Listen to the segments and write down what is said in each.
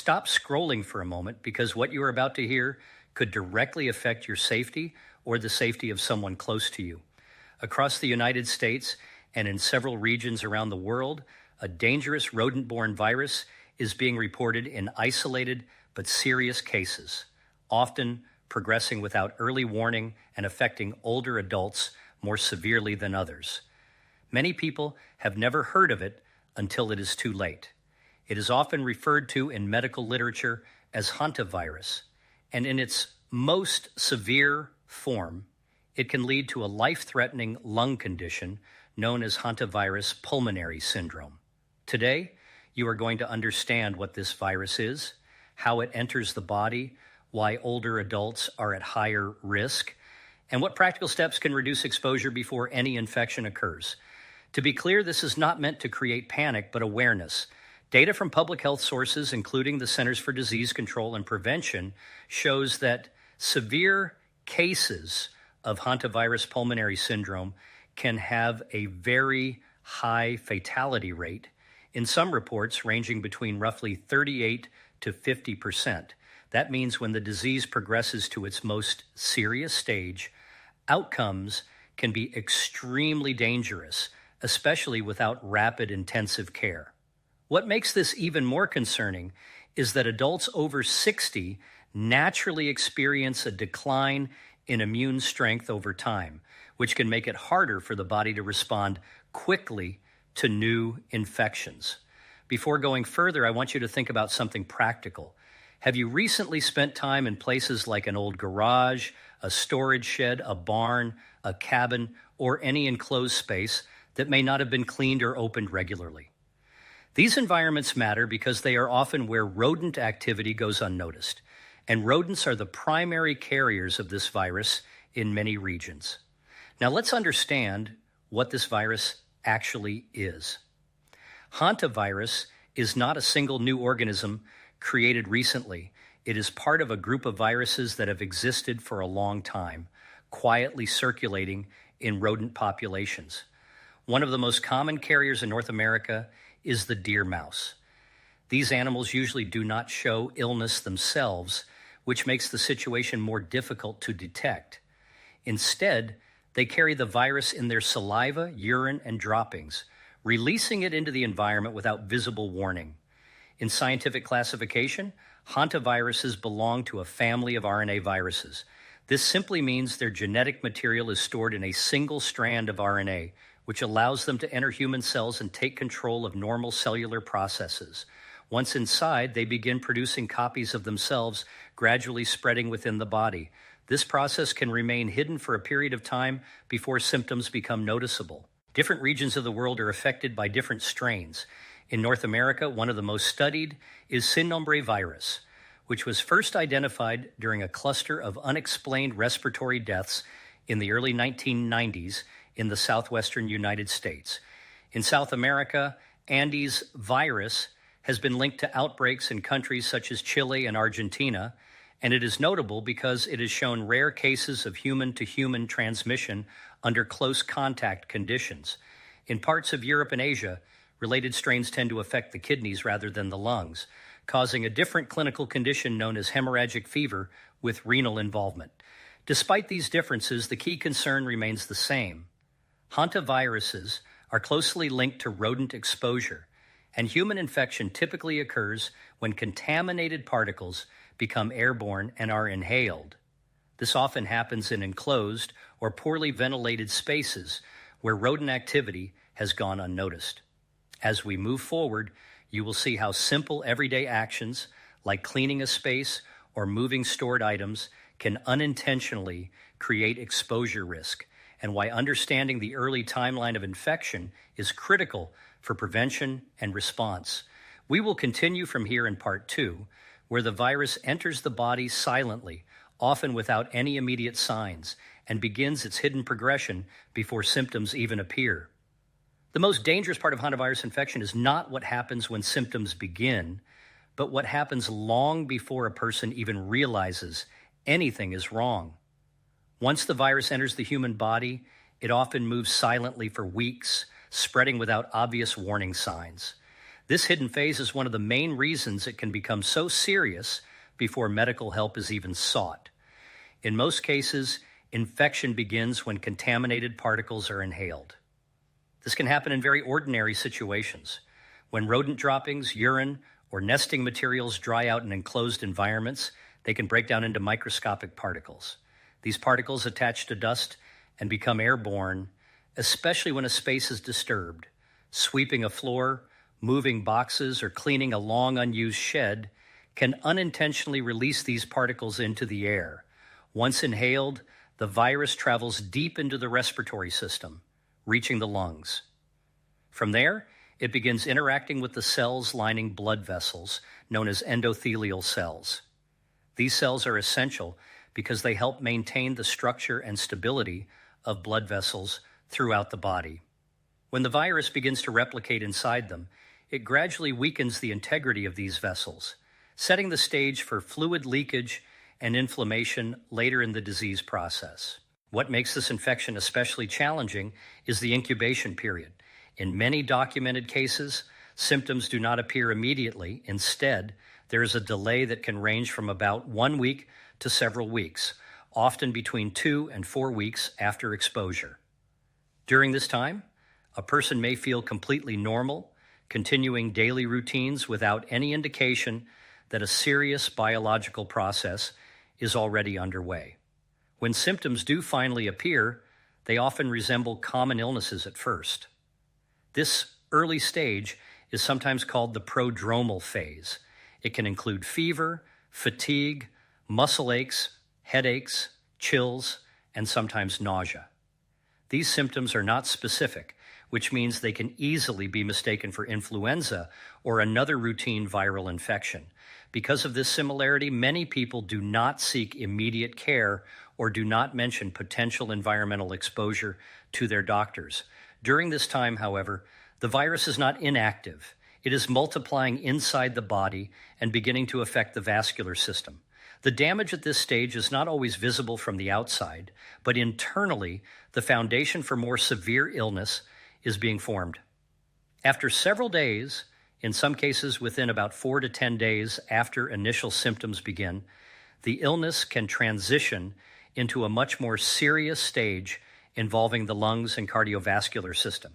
Stop scrolling for a moment because what you are about to hear could directly affect your safety or the safety of someone close to you. Across the United States and in several regions around the world, a dangerous rodent-borne virus is being reported in isolated but serious cases, often progressing without early warning and affecting older adults more severely than others. Many people have never heard of it until it is too late. It is often referred to in medical literature as hantavirus, and in its most severe form, it can lead to a life-threatening lung condition known as Hantavirus Pulmonary Syndrome. Today, you are going to understand what this virus is, how it enters the body, why older adults are at higher risk, and what practical steps can reduce exposure before any infection occurs. To be clear, this is not meant to create panic, but awareness. Data from public health sources, including the Centers for Disease Control and Prevention, shows that severe cases of hantavirus pulmonary syndrome can have a very high fatality rate, in some reports ranging between roughly 38 to 50%. That means when the disease progresses to its most serious stage, outcomes can be extremely dangerous, especially without rapid intensive care. What makes this even more concerning is that adults over 60 naturally experience a decline in immune strength over time, which can make it harder for the body to respond quickly to new infections. Before going further, I want you to think about something practical. Have you recently spent time in places like an old garage, a storage shed, a barn, a cabin, or any enclosed space that may not have been cleaned or opened regularly? These environments matter because they are often where rodent activity goes unnoticed, and rodents are the primary carriers of this virus in many regions. Now let's understand what this virus actually is. Hantavirus is not a single new organism created recently. It is part of a group of viruses that have existed for a long time, quietly circulating in rodent populations. One of the most common carriers in North America is the deer mouse. These animals usually do not show illness themselves, which makes the situation more difficult to detect. Instead, they carry the virus in their saliva, urine, and droppings, releasing it into the environment without visible warning. In scientific classification, hantaviruses belong to a family of RNA viruses. This simply means their genetic material is stored in a single strand of RNA, which allows them to enter human cells and take control of normal cellular processes. Once inside, they begin producing copies of themselves, gradually spreading within the body. This process can remain hidden for a period of time before symptoms become noticeable. Different regions of the world are affected by different strains. In North America, one of the most studied is sin nombre virus, which was first identified during a cluster of unexplained respiratory deaths in the early 1990s in the southwestern United States. In South America, Andes virus has been linked to outbreaks in countries such as Chile and Argentina, and it is notable because it has shown rare cases of human-to-human transmission under close contact conditions. In parts of Europe and Asia, related strains tend to affect the kidneys rather than the lungs, causing a different clinical condition known as hemorrhagic fever with renal involvement. Despite these differences, the key concern remains the same. Hantaviruses are closely linked to rodent exposure, and human infection typically occurs when contaminated particles become airborne and are inhaled. This often happens in enclosed or poorly ventilated spaces where rodent activity has gone unnoticed. As we move forward, you will see how simple everyday actions like cleaning a space or moving stored items can unintentionally create exposure risk, and why understanding the early timeline of infection is critical for prevention and response. We will continue from here in part 2, where the virus enters the body silently, often without any immediate signs, and begins its hidden progression before symptoms even appear. The most dangerous part of hantavirus infection is not what happens when symptoms begin, but what happens long before a person even realizes anything is wrong. Once the virus enters the human body, it often moves silently for weeks, spreading without obvious warning signs. This hidden phase is one of the main reasons it can become so serious before medical help is even sought. In most cases, infection begins when contaminated particles are inhaled. This can happen in very ordinary situations. When rodent droppings, urine, or nesting materials dry out in enclosed environments, they can break down into microscopic particles. These particles attach to dust and become airborne, especially when a space is disturbed. Sweeping a floor, moving boxes, or cleaning a long unused shed can unintentionally release these particles into the air. Once inhaled, the virus travels deep into the respiratory system, reaching the lungs. From there, it begins interacting with the cells lining blood vessels, known as endothelial cells. These cells are essential because they help maintain the structure and stability of blood vessels throughout the body. When the virus begins to replicate inside them, it gradually weakens the integrity of these vessels, setting the stage for fluid leakage and inflammation later in the disease process. What makes this infection especially challenging is the incubation period. In many documented cases, symptoms do not appear immediately. Instead, there is a delay that can range from about 1 week to several weeks, often between 2 and 4 weeks after exposure. During this time, a person may feel completely normal, continuing daily routines without any indication that a serious biological process is already underway. When symptoms do finally appear, they often resemble common illnesses at first. This early stage is sometimes called the prodromal phase. It can include fever, fatigue, muscle aches, headaches, chills, and sometimes nausea. These symptoms are not specific, which means they can easily be mistaken for influenza or another routine viral infection. Because of this similarity, many people do not seek immediate care or do not mention potential environmental exposure to their doctors. During this time, however, the virus is not inactive. It is multiplying inside the body and beginning to affect the vascular system. The damage at this stage is not always visible from the outside, but internally, the foundation for more severe illness is being formed. After several days, in some cases within about 4 to 10 days after initial symptoms begin, the illness can transition into a much more serious stage involving the lungs and cardiovascular system.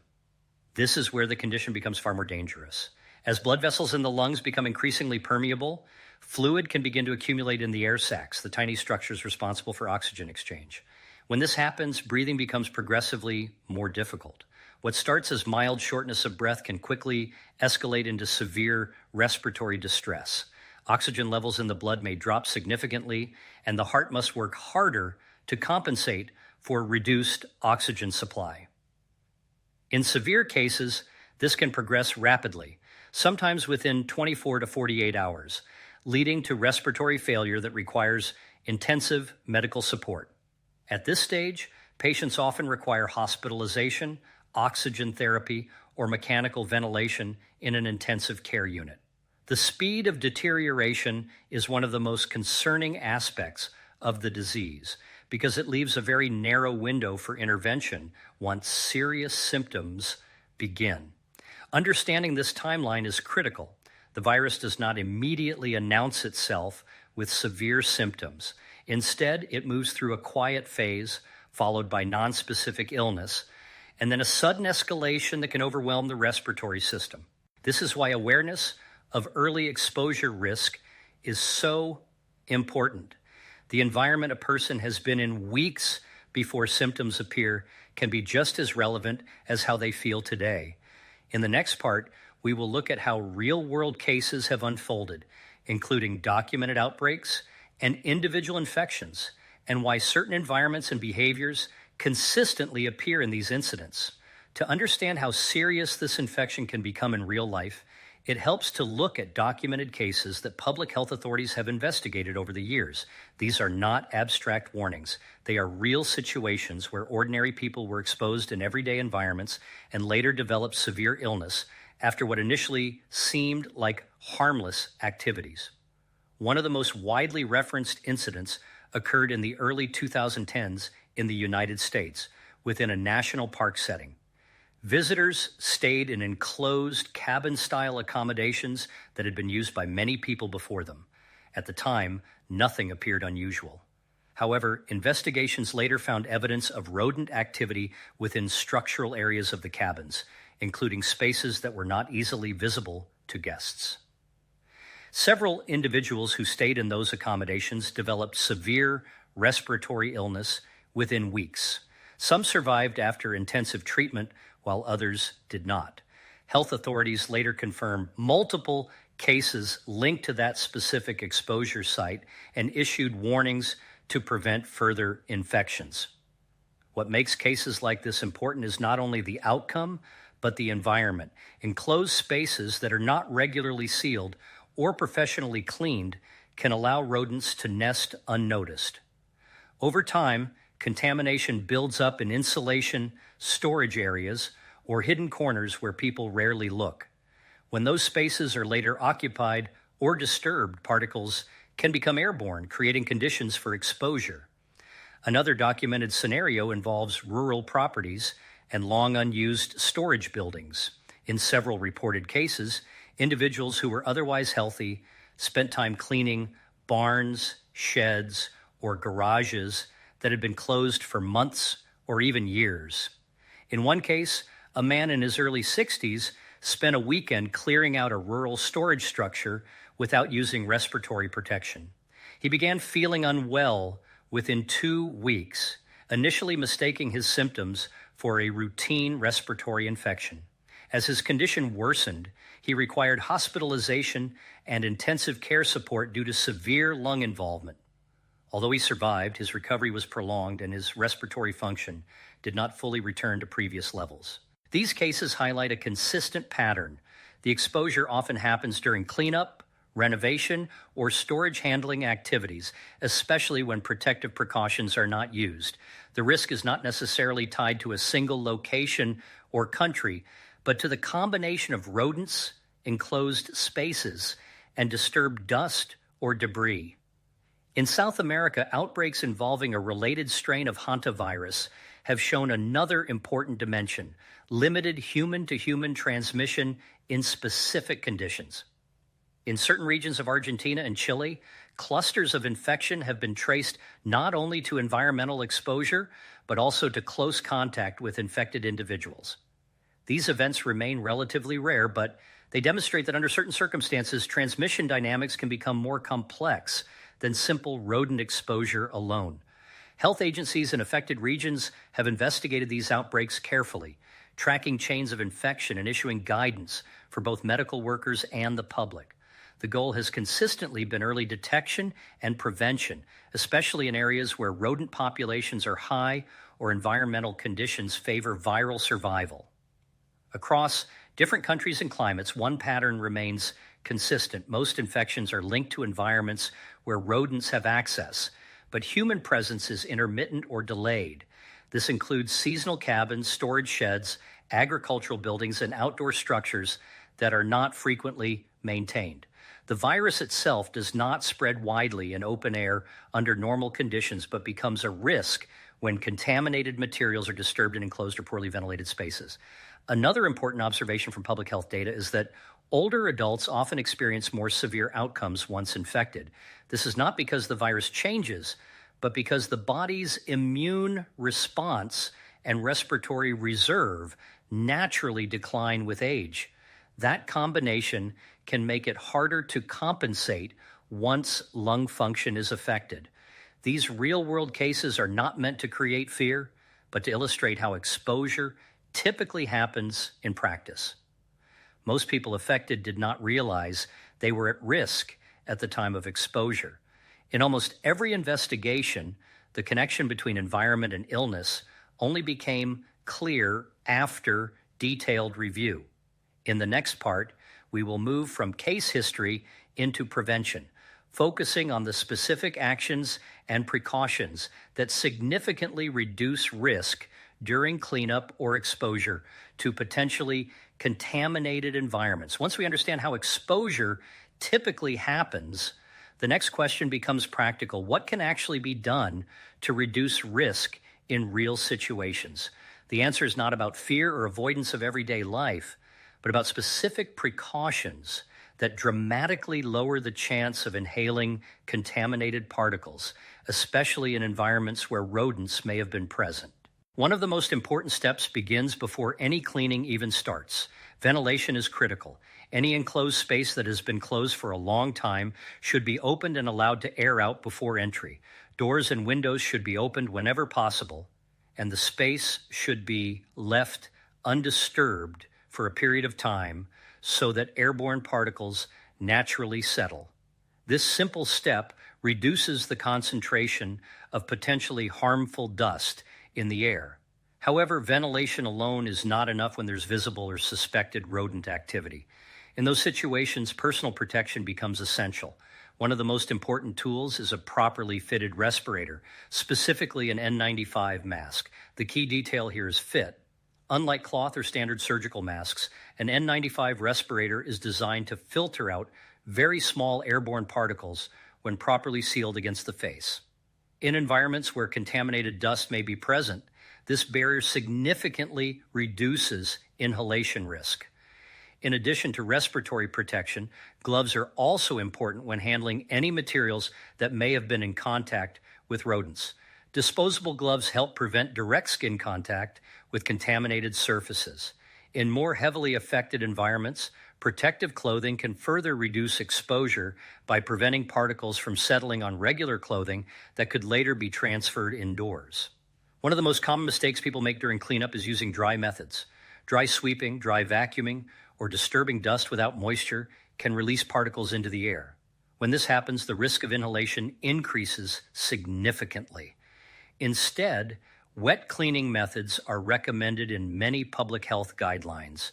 This is where the condition becomes far more dangerous. As blood vessels in the lungs become increasingly permeable, fluid can begin to accumulate in the air sacs, the tiny structures responsible for oxygen exchange. When this happens, breathing becomes progressively more difficult. What starts as mild shortness of breath can quickly escalate into severe respiratory distress. Oxygen levels in the blood may drop significantly, and the heart must work harder to compensate for reduced oxygen supply. In severe cases, this can progress rapidly, sometimes within 24 to 48 hours, leading to respiratory failure that requires intensive medical support. At this stage, patients often require hospitalization, oxygen therapy, or mechanical ventilation in an intensive care unit. The speed of deterioration is one of the most concerning aspects of the disease because it leaves a very narrow window for intervention once serious symptoms begin. Understanding this timeline is critical. The virus does not immediately announce itself with severe symptoms. Instead, it moves through a quiet phase followed by nonspecific illness, and then a sudden escalation that can overwhelm the respiratory system. This is why awareness of early exposure risk is so important. The environment a person has been in weeks before symptoms appear can be just as relevant as how they feel today. In the next part, we will look at how real-world cases have unfolded, including documented outbreaks and individual infections, and why certain environments and behaviors consistently appear in these incidents. To understand how serious this infection can become in real life, it helps to look at documented cases that public health authorities have investigated over the years. These are not abstract warnings. They are real situations where ordinary people were exposed in everyday environments and later developed severe illness after what initially seemed like harmless activities. One of the most widely referenced incidents occurred in the early 2010s in the United States within a national park setting. Visitors stayed in enclosed cabin-style accommodations that had been used by many people before them. At the time, nothing appeared unusual. However, investigations later found evidence of rodent activity within structural areas of the cabins, including spaces that were not easily visible to guests. Several individuals who stayed in those accommodations developed severe respiratory illness within weeks. Some survived after intensive treatment, while others did not. Health authorities later confirmed multiple cases linked to that specific exposure site and issued warnings to prevent further infections. What makes cases like this important is not only the outcome, but the environment. Enclosed spaces that are not regularly sealed or professionally cleaned can allow rodents to nest unnoticed. Over time, contamination builds up in insulation, storage areas, or hidden corners where people rarely look. When those spaces are later occupied or disturbed, particles can become airborne, creating conditions for exposure. Another documented scenario involves rural properties and long unused storage buildings. In several reported cases, individuals who were otherwise healthy spent time cleaning barns, sheds, or garages that had been closed for months or even years. In one case, a man in his early 60s spent a weekend clearing out a rural storage structure without using respiratory protection. He began feeling unwell within 2 weeks, initially mistaking his symptoms for a routine respiratory infection. As his condition worsened, he required hospitalization and intensive care support due to severe lung involvement. Although he survived, his recovery was prolonged and his respiratory function did not fully return to previous levels. These cases highlight a consistent pattern. The exposure often happens during cleanup, renovation, or storage handling activities, especially when protective precautions are not used. The risk is not necessarily tied to a single location or country, but to the combination of rodents, enclosed spaces, and disturbed dust or debris. In South America, outbreaks involving a related strain of hantavirus have shown another important dimension: limited human-to-human transmission in specific conditions. In certain regions of Argentina and Chile, clusters of infection have been traced not only to environmental exposure, but also to close contact with infected individuals. These events remain relatively rare, but they demonstrate that under certain circumstances, transmission dynamics can become more complex than simple rodent exposure alone. Health agencies in affected regions have investigated these outbreaks carefully, tracking chains of infection and issuing guidance for both medical workers and the public. The goal has consistently been early detection and prevention, especially in areas where rodent populations are high or environmental conditions favor viral survival. Across different countries and climates, one pattern remains consistent. Most infections are linked to environments where rodents have access, but human presence is intermittent or delayed. This includes seasonal cabins, storage sheds, agricultural buildings, and outdoor structures that are not frequently maintained. The virus itself does not spread widely in open air under normal conditions, but becomes a risk when contaminated materials are disturbed in enclosed or poorly ventilated spaces. Another important observation from public health data is that older adults often experience more severe outcomes once infected. This is not because the virus changes, but because the body's immune response and respiratory reserve naturally decline with age. That combination can make it harder to compensate once lung function is affected. These real-world cases are not meant to create fear, but to illustrate how exposure typically happens in practice. Most people affected did not realize they were at risk at the time of exposure. In almost every investigation, the connection between environment and illness only became clear after detailed review. In the next part, we will move from case history into prevention, focusing on the specific actions and precautions that significantly reduce risk during cleanup or exposure to potentially contaminated environments. Once we understand how exposure typically happens, the next question becomes practical. What can actually be done to reduce risk in real situations? The answer is not about fear or avoidance of everyday life, but about specific precautions that dramatically lower the chance of inhaling contaminated particles, especially in environments where rodents may have been present. One of the most important steps begins before any cleaning even starts. Ventilation is critical. Any enclosed space that has been closed for a long time should be opened and allowed to air out before entry. Doors and windows should be opened whenever possible, and the space should be left undisturbed for a period of time so that airborne particles naturally settle. This simple step reduces the concentration of potentially harmful dust in the air. However, ventilation alone is not enough when there's visible or suspected rodent activity. In those situations, personal protection becomes essential. One of the most important tools is a properly fitted respirator, specifically an N95 mask. The key detail here is fit. Unlike cloth or standard surgical masks, an N95 respirator is designed to filter out very small airborne particles when properly sealed against the face. In environments where contaminated dust may be present, this barrier significantly reduces inhalation risk. In addition to respiratory protection, gloves are also important when handling any materials that may have been in contact with rodents. Disposable gloves help prevent direct skin contact with contaminated surfaces. In more heavily affected environments, protective clothing can further reduce exposure by preventing particles from settling on regular clothing that could later be transferred indoors. One of the most common mistakes people make during cleanup is using dry methods. Dry sweeping, dry vacuuming, or disturbing dust without moisture can release particles into the air. When this happens, the risk of inhalation increases significantly. Instead, wet cleaning methods are recommended in many public health guidelines.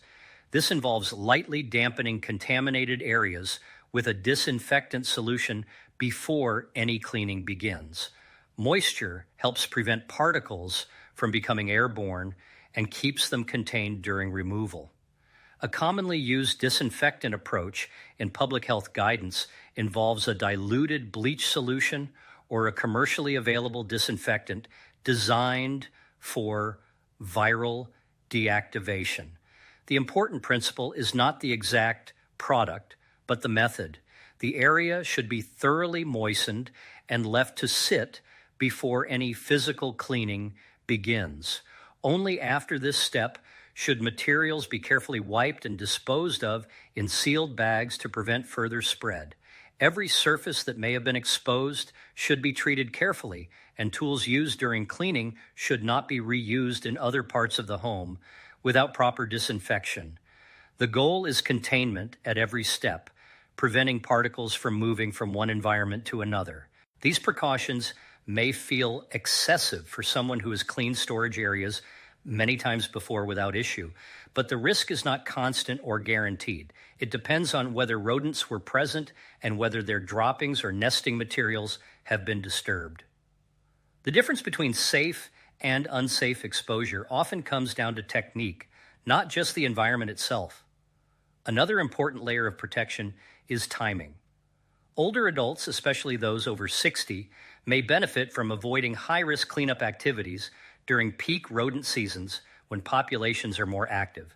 This involves lightly dampening contaminated areas with a disinfectant solution before any cleaning begins. Moisture helps prevent particles from becoming airborne and keeps them contained during removal. A commonly used disinfectant approach in public health guidance involves a diluted bleach solution or a commercially available disinfectant designed for viral deactivation. The important principle is not the exact product, but the method. The area should be thoroughly moistened and left to sit before any physical cleaning begins. Only after this step should materials be carefully wiped and disposed of in sealed bags to prevent further spread. Every surface that may have been exposed should be treated carefully, and tools used during cleaning should not be reused in other parts of the home without proper disinfection. The goal is containment at every step, preventing particles from moving from one environment to another. These precautions may feel excessive for someone who has cleaned storage areas many times before without issue, but the risk is not constant or guaranteed. It depends on whether rodents were present and whether their droppings or nesting materials have been disturbed. The difference between safe and unsafe exposure often comes down to technique, not just the environment itself. Another important layer of protection is timing. Older adults, especially those over 60, may benefit from avoiding high-risk cleanup activities during peak rodent seasons when populations are more active.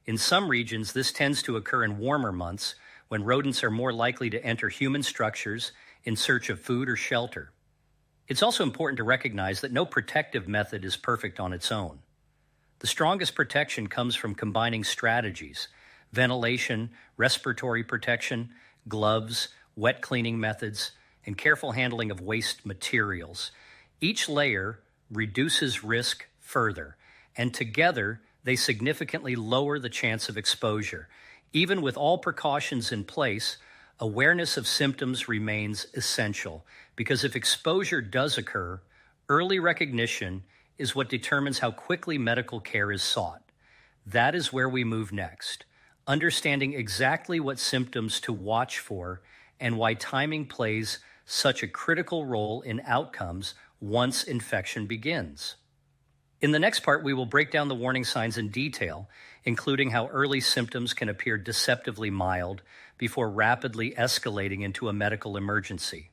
In some regions, this tends to occur in warmer months when rodents are more likely to enter human structures in search of food or shelter. It's also important to recognize that no protective method is perfect on its own. The strongest protection comes from combining strategies: ventilation, respiratory protection, gloves, wet cleaning methods, and careful handling of waste materials. Each layer reduces risk further, and together they significantly lower the chance of exposure. Even with all precautions in place, awareness of symptoms remains essential, because if exposure does occur, early recognition is what determines how quickly medical care is sought. That is where we move next, understanding exactly what symptoms to watch for and why timing plays such a critical role in outcomes once infection begins. In the next part, we will break down the warning signs in detail, including how early symptoms can appear deceptively mild before rapidly escalating into a medical emergency.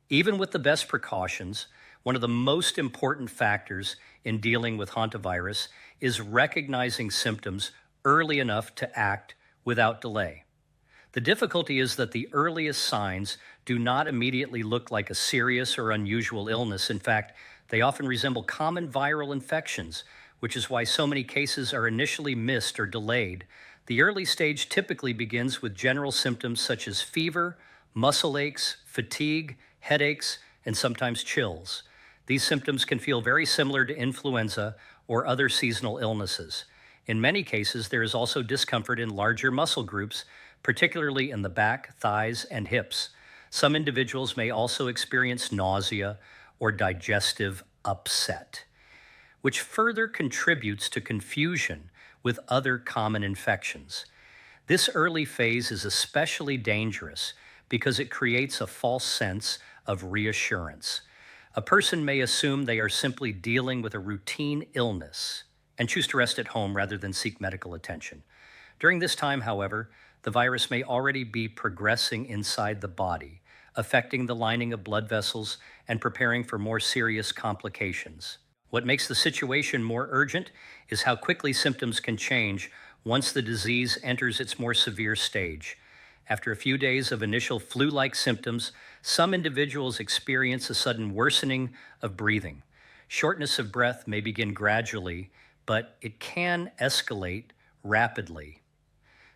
Even with the best precautions, One of the most important factors in dealing with hantavirus is recognizing symptoms early enough to act without delay. The difficulty is that the earliest signs do not immediately look like a serious or unusual illness. In fact, they often resemble common viral infections, which is why so many cases are initially missed or delayed. The early stage typically begins with general symptoms such as fever, muscle aches, fatigue, headaches, and sometimes chills. These symptoms can feel very similar to influenza or other seasonal illnesses. In many cases, there is also discomfort in larger muscle groups, particularly in the back, thighs, and hips. Some individuals may also experience nausea or digestive upset, which further contributes to confusion with other common infections. This early phase is especially dangerous because it creates a false sense of reassurance. A person may assume they are simply dealing with a routine illness and choose to rest at home rather than seek medical attention. During this time, however, the virus may already be progressing inside the body, affecting the lining of blood vessels and preparing for more serious complications. What makes the situation more urgent is how quickly symptoms can change once the disease enters its more severe stage. After a few days of initial flu-like symptoms, some individuals experience a sudden worsening of breathing. Shortness of breath may begin gradually, but it can escalate rapidly.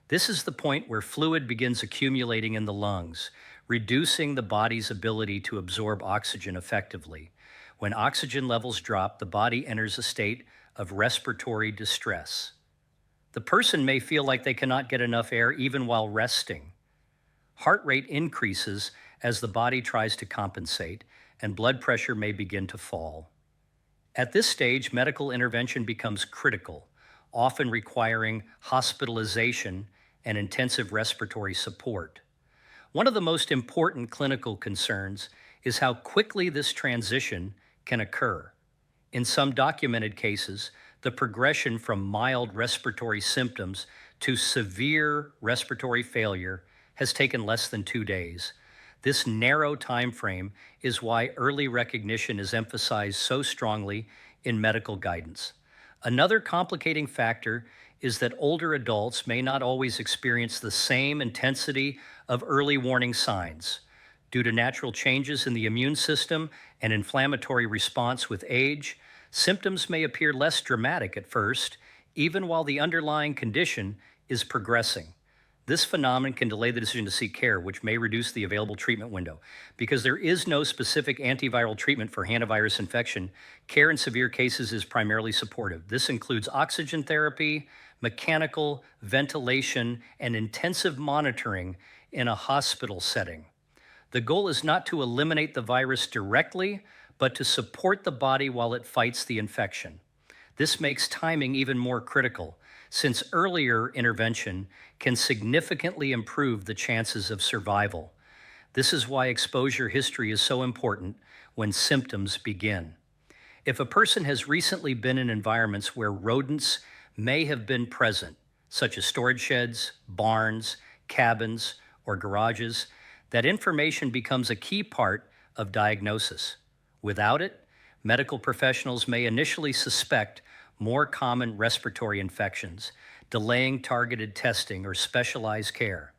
This is the point where fluid begins accumulating in the lungs, reducing the body's ability to absorb oxygen effectively. When oxygen levels drop, the body enters a state of respiratory distress. The person may feel like they cannot get enough air even while resting. Heart rate increases as the body tries to compensate, and blood pressure may begin to fall. At this stage, medical intervention becomes critical, often requiring hospitalization and intensive respiratory support. One of the most important clinical concerns is how quickly this transition can occur. In some documented cases, the progression from mild respiratory symptoms to severe respiratory failure has taken less than 2 days. This narrow time frame is why early recognition is emphasized so strongly in medical guidance. Another complicating factor is that older adults may not always experience the same intensity of early warning signs. Due to natural changes in the immune system and inflammatory response with age, symptoms may appear less dramatic at first, even while the underlying condition is progressing. This phenomenon can delay the decision to seek care, which may reduce the available treatment window. Because there is no specific antiviral treatment for hantavirus infection, care in severe cases is primarily supportive. This includes oxygen therapy, mechanical ventilation, and intensive monitoring in a hospital setting. The goal is not to eliminate the virus directly, but to support the body while it fights the infection. This makes timing even more critical, since earlier intervention can significantly improve the chances of survival. This is why exposure history is so important when symptoms begin. If a person has recently been in environments where rodents may have been present, such as storage sheds, barns, cabins, or garages, that information becomes a key part of diagnosis. Without it, medical professionals may initially suspect more common respiratory infections, delaying targeted testing or specialized care.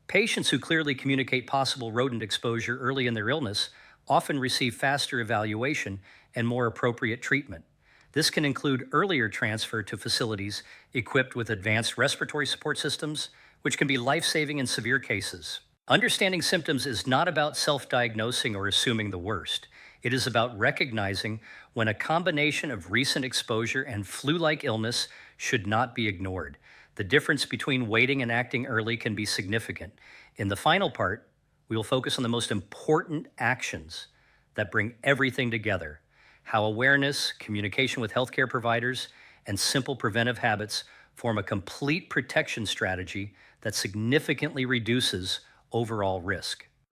Patients who clearly communicate possible rodent exposure early in their illness often receive faster evaluation and more appropriate treatment. This can include earlier transfer to facilities equipped with advanced respiratory support systems, which can be life-saving in severe cases. Understanding symptoms is not about self-diagnosing or assuming the worst. It is about recognizing when a combination of recent exposure and flu-like illness should not be ignored. The difference between waiting and acting early can be significant. In the final part, we will focus on the most important actions that bring everything together, how awareness, communication with healthcare providers, and simple preventive habits form a complete protection strategy that significantly reduces overall risk.